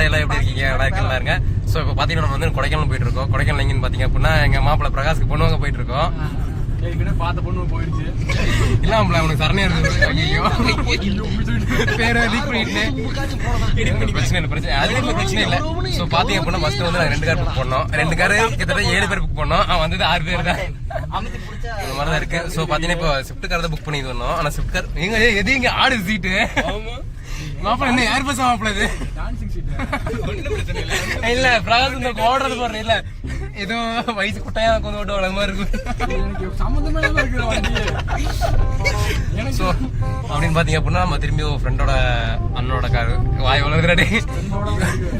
எல்லாம் எப்படி இருக்கீங்க? நல்லா இருக்கீங்களா இருங்க. ஸோ இப்போ பார்த்தீங்கன்னா நம்ம வந்து கொடைக்கானல் போயிட்டு இருக்கோம். கொடைக்கானல் எங்கன்னு பார்த்தீங்க அப்படின்னா எங்க மாப்பிள்ள பிரகாஷ்க்கு பொண்ணுவாங்க போயிட்டு இருக்கோம். பார்த்த பொண்ணு போயிடுச்சு இல்லாமல அவனுக்கு சரணையா இருந்தது. பிரச்சனை இல்லை, பிரச்சனை அதுல பிரச்சனை இல்லை. ஸோ பாத்தீங்க அப்படின்னா ஃபர்ஸ்ட் வந்து நாங்கள் 2 கார் புக் பண்ணோம். 2 காரு கிட்டத்தட்ட 7 பேர் புக் பண்ணோம். அவன் வந்து 6 பேர் தான் அந்த மாதிரிதான் இருக்கு. ஸோ பாத்தீங்கன்னா இப்போ ஸ்விஃப்ட் கார் தான் புக் பண்ணிட்டு வந்தோம். ஆனா ஸ்விஃப்ட் கார் எங்க எது இங்க ஆடு சீட்டு மாப்பிள்ள என்ன ஏர் பஸ் மாப்பிள்ள இது இல்ல பிரகாஷ் இந்த ஓடுறது பாரு இல்ல ஏதோ வயசு குட்டையா கொஞ்சம் ஓட்டு வளர்ந்த மாதிரி இருக்கு அப்படின்னு பாத்தீங்க அப்படின்னா நம்ம திரும்பி ஃப்ரெண்டோட அண்ணனோட காரு வாய் வளர்க்குறாடி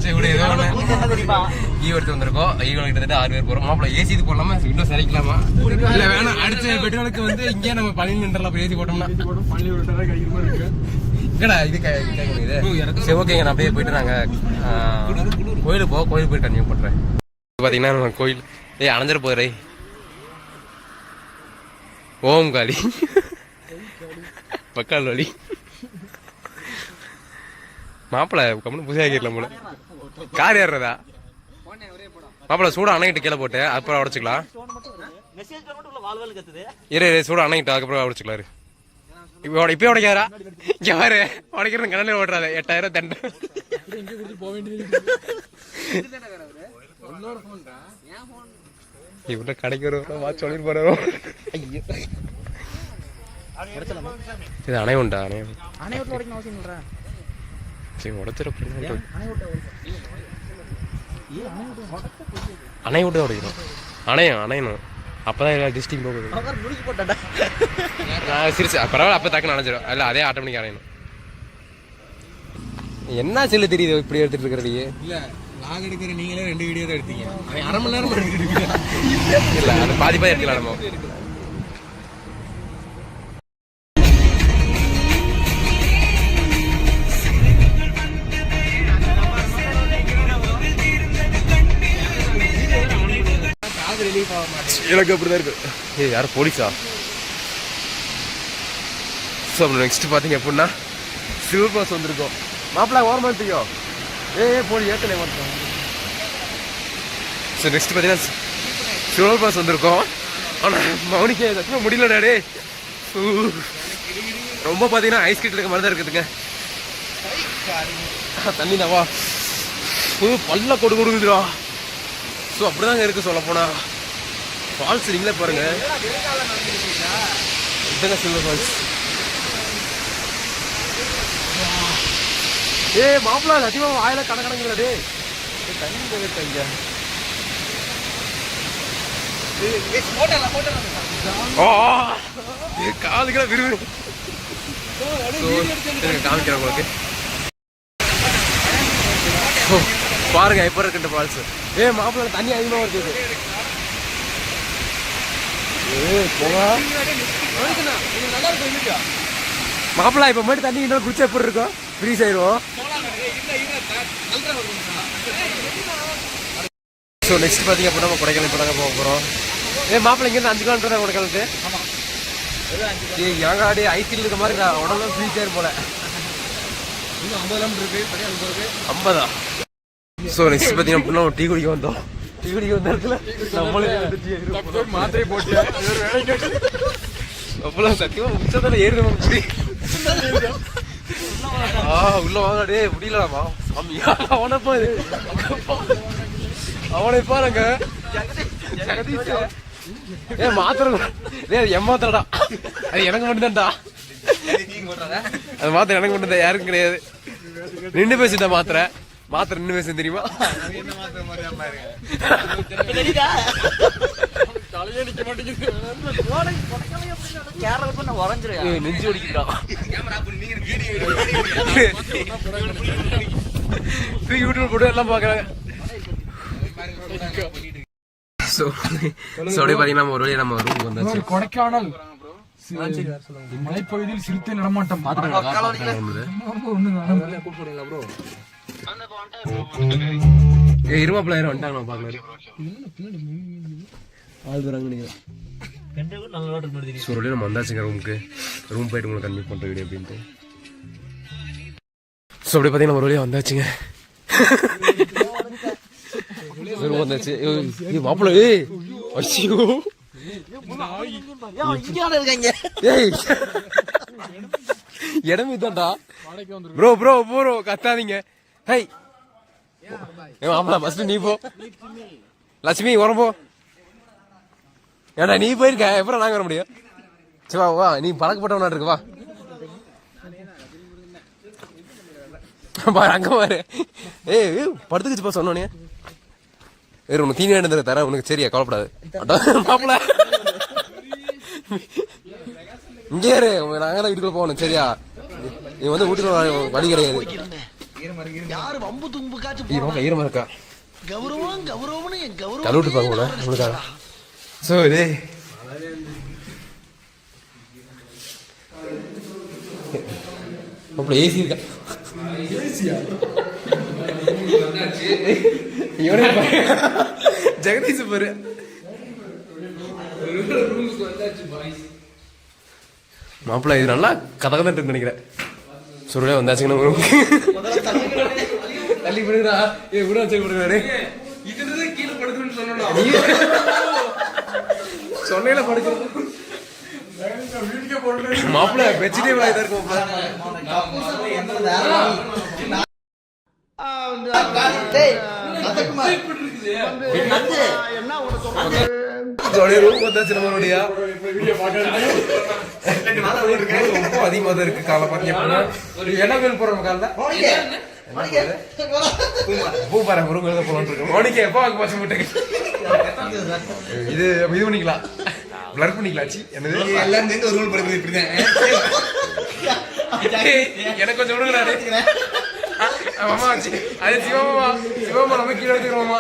சரி ஏதோ ஒண்ணு ஈவ் எடுத்து வந்திருக்கோம். ஈவ் கிட்டத்தட்ட 6 பேர் போறோம். மாப்பிள்ள ஏசி இது போடலாமா விண்டோ சரிக்கலாமா இல்ல வேணாம் அடுத்த பெட்ரோலுக்கு வந்து இங்கே நம்ம பழனி நின்றலாம் ஏசி போட்டோம்னா இல்லடா இது சரி ஓகேங்க. நான் அப்படியே போயிட்டு நாங்க கோயிலுக்கு போயிட்டு கன்டினியூ பண்றேன். பாத்தீங்கன்னா நம்ம கோயில் அணைஞ்சிட போறே ஓம் காளி பக்கால் வழி மாப்பிள்ள கம்முன்னு புதுசாக கேட்கலாம் போல கார் ஏறுறதா மாப்பிள்ள சூட அணைகிட்டு கீழே போட்டு அப்புறம் உடச்சுக்கலாம். இரு சூட அணைகிட்டு அதுக்கப்புறம் உடச்சுக்கலாம். இப்ப உடைக்காரா இங்க பாரு உடைக்கிறது கடலே ஓடுறாத 8000 தண்டை இவட கடைக்கு ஒரு சொல்லி போறோம். இது அணை உண்டா சரி உடச்சிட அணை விட்டு உடைக்கணும் அணையணும் அப்பதான் டிஸ்ட்ரிக்ட் போகுது சிரிச்சு பரவாயில்ல அப்ப டக்குன்னு அணைஞ்சிடும் இல்ல அதே ஆட்டோமேட்டிக் அணையணும். என்ன செல்லு தெரியுது இப்படி எடுத்துட்டு இருக்கிறது இல்ல லாக் எடுக்கிற நீங்களே 2 வீடியோ தான் எடுத்தீங்க. அரை மணி நேரம் இல்ல அது பாதி எடுக்கலாம் நம்ம. எனக்கு அப்படிதான் இருக்கு. யாரும் போலீஸா? ஸோ நெக்ஸ்ட் பார்த்தீங்க அப்படின்னா சிவில் பாஸ் வந்திருக்கோம். மாப்பிள்ளை ஓரமாக எடுத்துக்கோ போலி ஏற்றலை மாட்டோம். ஸோ நெக்ஸ்ட் பார்த்தீங்கன்னா சிவில் பாஸ் வந்திருக்கோம். ஆனால் மௌனிக்க சத்தியமாக முடியல டாடே. ரொம்ப பார்த்தீங்கன்னா ஐஸ் கீட்டில் இருக்க மாதிரி தான் இருக்குதுங்க. தண்ணி தாவா பல்ல கொடுக்குதுடா. ஸோ அப்படிதாங்க இருக்கு சொல்ல போனா. ஃபால்ஸ் நீங்களே பாருங்க இதுதாங்க சில்வர் ஃபால்ஸ். மாப்பிள்ளை அதிகமா வாயில கணக்கணங்களா டே தண்ணி இங்க காதுக்கா விரும்பு காமிக்கிறேன் உங்களுக்கு பாருங்க இப்ப இருக்கு ஃபால்ஸ். மாப்பிள்ளை தண்ணி அதிகமா வருது. மாப்பிள்ளை இப்ப மட்டும் தண்ணி இன்னும் குடிச்சா எப்படி இருக்கும் ஃப்ரீஸ் ஆயிரும். ஸோ நெக்ஸ்ட் பார்த்தீங்க அப்படின்னா நம்ம கொடைக்கானல் இப்போ நாங்கள் போக போகிறோம். மாப்பிள்ளை இங்கேருந்து 5 கிலோமீட்டர் தான் கொடைக்கானலுக்கு. ஏங்காடி ஐஸ்கிரீம் இருக்க மாதிரி உடம்புலாம் ஃப்ரீஸ் ஆயிரும் போல. 50 கிலோமீட்டர் இருக்கு 50. ஸோ நெக்ஸ்ட் பார்த்தீங்க அப்படின்னா டீ குடிக்க வந்தோம். டீ குடிக்க வந்த இடத்துல நம்மளே மாத்திரை போட்டு அவ்வளோ சத்தியமா உச்சத்தில் ஏறுது முடி உள்ள வாங்காடே முடியலாமா சாமியா அவனை பாரு அவனை பாருங்க மாத்திர ஏமாத்திரடா அது எனக்கு மட்டும்தான்டா. அது மாத்திரம் எனக்கு மட்டும்தான் யாருக்கும் கிடையாது. நின்று பேசிட்டா மாத்திரை நின்று பேச தெரியுமா? நெஞ்சு ஒடிக்கிறான் யூடியூப் போட்டு எல்லாம் பாக்குறாங்க. ஒரு வழியா நம்ம ரூமுக்கு வந்தாச்சு. கொடைக்கானல் மலைப்பகுதியில் சிறுத்தை நடமாட்டம் இருமாப்பிள்ளாயிரம் வந்துட்டாங்க பாக்கலாம். ஆள் வராங்க நம்ம வந்தாச்சுங்க ரூமுக்கு. ரூம் போயிட்டு உங்களுக்கு கன்வீட் பண்ற வீடியோ அப்படின்ட்டு. ஸோ அப்படி பார்த்தீங்கன்னா ஒரு வழியாக வந்தாச்சுங்க. வந்துச்சு மாப்பிள்ள ஐயோ இடமே தான்டா ப்ரோ ப்ரோ ப்ரோ கத்தாதீங்க ஹை மாப்பிள்ள ஃபர்ஸ்ட் நீ போ லட்சுமி உரம் போ ஏடா நீ போயிருக்க எப்பறம் நாங்க வர முடியும் சரி வா வா நீ பழக்கப்பட்டவனா இருக்கு வா பாரு அங்க பாரு ஏய் படுத்துக்குச்சுப்பா சொன்னோனே வேற உனக்கு தீனி வேண்டியது தரேன் உனக்கு சரியா கவலைப்படாது மாப்பிள்ள இங்கே நாங்க தான் வீட்டுக்குள்ள போகணும் சரியா நீ வந்து வீட்டுல வழி கிடையாது ஈரமா இருக்கா கழுவிட்டு பாங்க உங்களுக்காக சோ இதே மாப்பிள்ள ஏசி இருக்கா ஜெகதீஷ் பாரு மாப்பிள்ள இது நல்லா கதை கதை நினைக்கிறேன் சொல்ல வந்தாச்சுங்கன்னா தள்ளி போடுறா கூட வச்சு போடுறாரு கீழே படுக்கணும்னு சொன்ன படுக்கிறது மாப்பிள்ள பெட்ஷீட்டே இதா இருக்கும் அதிகமா தான் இருக்கு காலை பாத்தீங்கன்னா என்ன வேல் போறோம் காலைல பூ பாரு முருங்க போலான்னு இருக்கு மோனிக்கு எப்போ வாங்க பச்சை முட்டை இது இது பண்ணிக்கலாம் பிளர் பண்ணிக்கலாச்சு என்னது எல்லாரும் சேர்ந்து ஒரு ரூல் படுக்குது இப்படிதான் எனக்கு கொஞ்சம் விடுங்க மாமா ஆச்சு அது சிவமாமா சிவமா நம்ம கீழே எடுத்துக்கிறோமா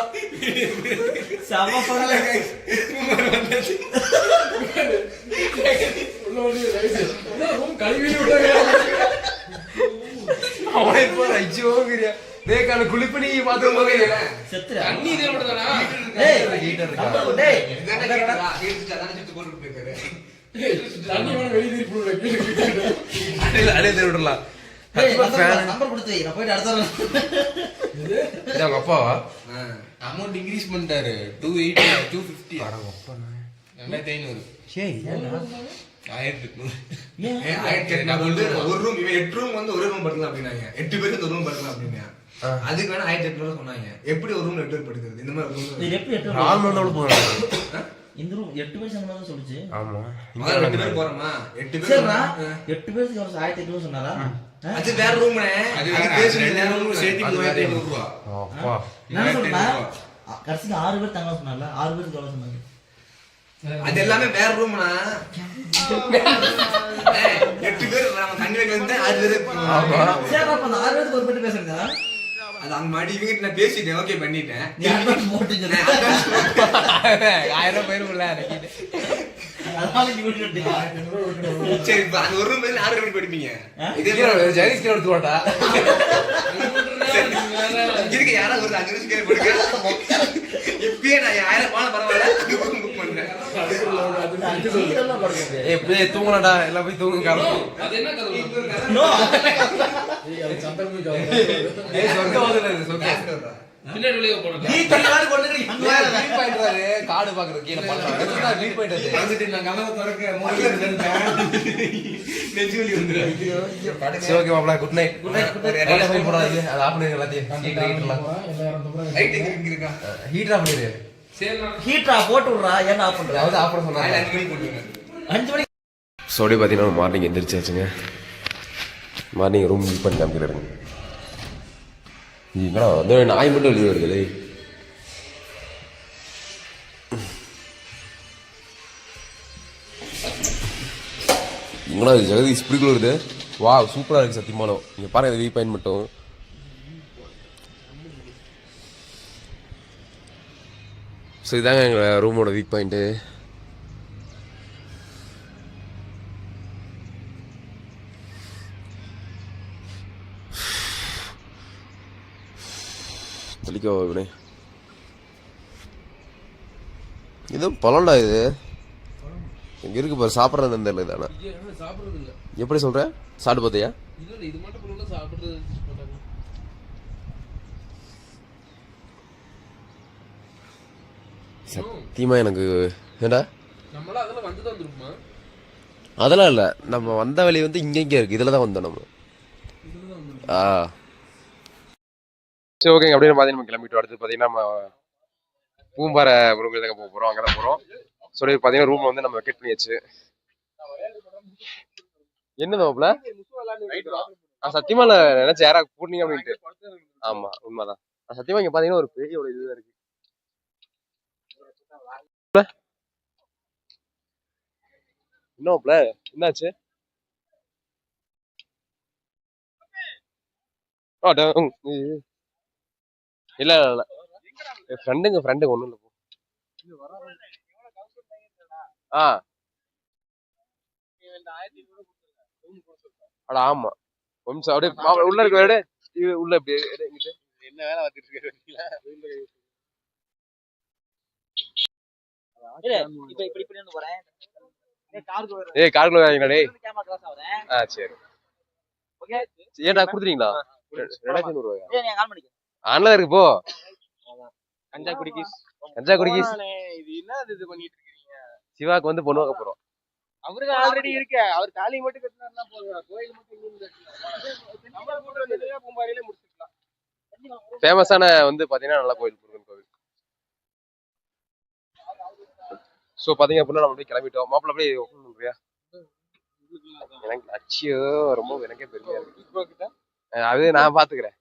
அவனை இப்போ ஐயோங்கிறியா தேக்கால குளிப்பணி பாத்து போக தண்ணி இதே மட்டும் தானா ஹீட்டர் இருக்கா தண்ணி வெளிய திருப்பி விடுறேன் அடே விடலாம் நம்பர் கொடுத்து நான் போய் அடுத்த அவங்க அப்பாவா அமௌண்ட் இன்க்ரீஸ் பண்ணிட்டாரு 250 வரங்க அப்பா 2500 சரி 1800 ஒரு ரூம் இவன் 8 ரூம் வந்து ஒரு ரூம் படுக்கலாம் அப்படினாங்க 8 பேருக்கு ஒரு ரூம் படுக்கலாம் அப்படினா அதுக்கு வேணா 1800 சொன்னாங்க எப்படி ஒரு ரூம் 8 பேர் படுக்கிறது இந்த மாதிரி ரூம் இது எப்படி 8 ஆள் வந்தவள போறாங்க இந்த ரூம் 8 பேர் சங்கமா சொல்லுச்சு ஆமா இங்க 8 பேர் போறோமா 8 பேர் சரிடா 8 பேருக்கு ஒரு 1800 சொன்னாரா அது வேற ரூம்னே அது பேசுற வேற ரூம் சேர்த்து 3500 ரூபாய் அப்பா நான் சொல்றேன் கடைசில 6 பேர் தங்க சொன்னால 6 பேருக்கு எவ்வளவு சொன்னாங்க அது எல்லாமே வேற ரூம்னா 8 பேர் நம்ம தண்ணி வைக்க வந்து 6 பேர் ஆமா சரி அப்ப அந்த 6 பேருக்கு ஒரு பத்தி பேசுறீங்க அது அங்க மாடி இவங்க நான் பேசிட்டேன் ஓகே பண்ணிட்டேன் நீ அட்வான்ஸ் போட்டுங்க 1000 பேர் உள்ள அடக்கிட்டு அதனால நீ விட்டுட்டீங்க சரி அந்த ஒரு ரூம் மேல 6 பேர் படிப்பீங்க இதே ஜெகதீஷ் கே எடுத்து வாடா இதுக்கு யாராவது ஒரு 5 நிமிஷம் கேட்க போடுங்க இப்பயே நான் 1000 பான பரவாயில்லை புக் பண்றேன் ஏய் போய் தூங்கடா எல்லாம் போய் தூங்குங்க அது என்ன கதை நோ ஏய் சந்தர் போய் ஏய் சொர்க்க வாதல சொர்க்க பின்னாடி வெளிய போடுங்க நீ கார்டு கொண்டுங்க அங்க மீட் பாயிண்ட்றாரு கார்டு பாக்குறது கீழ பண்றாங்க அதுதான் மீட் பாயிண்ட் அது வந்துட்டு நான் கனவு தரக்க மோடி நின்னுட்டேன் நெஞ்சுலி வந்துரு சரி ஓகே மாப்ள குட் நைட் என்ன போய் போடாதீங்க அது ஆஃப் பண்ணி எல்லாத்தையும் ஹீட்டர்லாம் லைட் எங்க இருக்கா ஹீட்டர் ஆஃப் பண்ணிரு சரி ஹீட்டர் போட்டு விடுறா ஏன் ஆஃப் பண்ற அது ஆஃப் பண்ண சொன்னாங்க 5 மணிக்கு போடுங்க 5 மணிக்கு சோடி பாத்தீங்கன்னா மார்னிங் எந்திரிச்சாச்சுங்க மார்னிங் ரூம் மீட் பண்ணி காமிக்கிறேன் இங்கடா வந்து நாய் மட்டும் வெளியே வருது இங்கடா ஜெகதீஷ் இப்படிக்குள்ள வருது வா சூப்பரா இருக்கு சத்தியமானோ இங்க பாருங்க இது வியூ பாயிண்ட் மட்டும் ஸோ இதாங்க எங்கள் ரூமோட வீக் பாயிண்ட்டு தெளிக்கோ இப்படி இதுவும் பழம்டா இது இங்கே இருக்கு பாரு சாப்பிட்றது தெரியல இதானா எப்படி சொல்ற சாப்பிட்டு பார்த்தியா சத்தியமா எனக்கு ஏண்டா அதெல்லாம் இல்லை, நம்ம வந்த வழி வந்து இங்கே இருக்கு, இதில் தான் வந்தோம் நம்ம. ஆ சரி ஓகேங்க. அப்படியே பார்த்தீங்கன்னா நம்ம கிளம்பிட்டு அடுத்து பார்த்தீங்கன்னா நம்ம பூம்பாறை ரூம் தாங்க போக போகிறோம், அங்கே தான் போகிறோம். சொல்லி பார்த்தீங்கன்னா ரூம் வந்து நம்ம வெக்கேட் பண்ணியாச்சு. என்ன நோப்புல சத்தியமா நினைச்ச யாரா கூட்டிங்க அப்படின்ட்டு. ஆமா உண்மைதான். சத்தியமா இங்க பாத்தீங்கன்னா ஒரு பெரிய ஒரு இதுதான் இருக்கு. என்னோப்ல என்னாச்சு? இல்ல இல்ல இல்ல ஃப்ரெண்டுங்க ஒண்ணும் இல்ல. ஆ அட ஆமா கொஞ்சம் அப்படியே உள்ள இருக்க வீடு உள்ள இப்படி என்ன வேலை பார்த்துட்டு இருக்க. ஏய் காருக்குள்ள வாங்கிடா டேய். ஆ சரி. ஏன்டா குடுத்துறீங்களா? 2500 ரூபாயா? ஆன்ல இருக்கு போ. கஞ்சா குடிக்கிஸ் இது என்ன இது பண்ணிட்டு இருக்கீங்க? சிவாக்கு வந்து பொண்ணு பார்க்க போறோம். அவருக்கு ஆல்ரெடி இருக்கு. அவர் தாலி மட்டும் கட்டினா போதும். கோயில் மட்டும் இங்க இருக்கு. நம்ம கூட வந்து பூம்பாறையில முடிச்சிடலாம். ஃபேமஸான வந்து பாத்தீங்கன்னா நல்ல கோயில், முருகன் கோவில். சோ பாத்தீங்க அப்படின்னா நம்ம அப்படியே கிளம்பிட்டோம். மாப்பிள்ள அப்படியே ஓபன் பண்றியா? எனக்கு அச்சியோ ரொம்ப எனக்கே பெருமையா இருக்கு. அது நான் பாத்துக்கிறேன்.